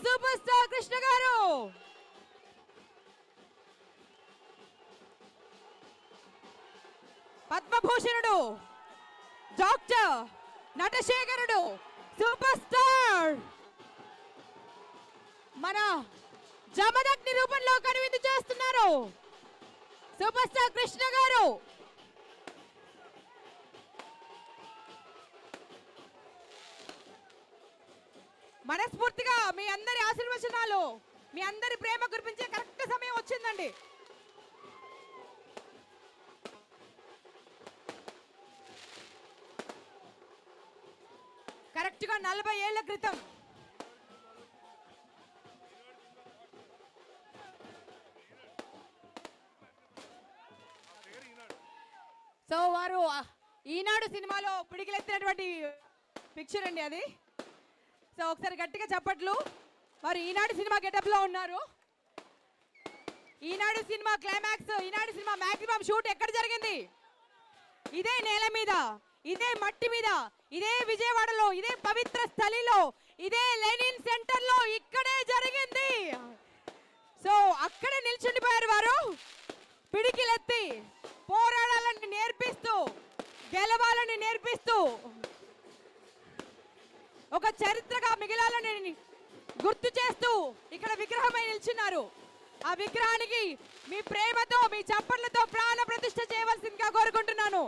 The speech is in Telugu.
సూపర్ స్టార్ కృష్ణ గారు. పద్మభూషణుడు డాక్టర్ నటశేఖరుడు సూపర్ స్టార్ మన జమదగ్ని రూపంలో కనువిందు చేస్తున్నారు సూపర్ స్టార్ కృష్ణ గారు. మనస్ఫూర్తిగా మీ అందరి ఆశీర్వచనాలు, మీ అందరి ప్రేమ కురిపించే కరెక్ట్ సమయం వచ్చిందండి. కరెక్ట్ గా 40 ఏళ్ల క్రితం సో వారు ఈనాడు సినిమాలో పిడికిలెత్తినటువంటి పిక్చర్ అండి అది. సో ఒకసారి గట్టిగా చప్పట్లు. వారు ఈనాడు సినిమా గెటప్ లో ఉన్నారు. ఈనాడు సినిమా క్లైమాక్స్, ఈనాడు సినిమా మాక్సిమం షూట్ ఎక్కడ జరిగింది? ఇదే నేల మీద, ఇదే మట్టి మీద, ఇదే విజయవాడలో, ఇదే పవిత్ర స్థలిలో, ఇదే లెనిన్ సెంటర్ లో ఇక్కడే జరిగింది. సో అక్కడే నిల్చుండిపోయారు వారు. పిడికిలెత్తి పోరాడాలని నేర్పిస్తూ, గెలవాలని నేర్పిస్తూ, ఒక చరిత్రగా మిగిలాలని గుర్తు చేస్తూ ఇక్కడ విగ్రహమై నిల్చున్నారు. ఆ విగ్రహానికి మీ ప్రేమతో, మీ చప్పట్లతో ప్రాణ ప్రతిష్ఠ చేయవలసిందిగా కోరుకుంటున్నాను.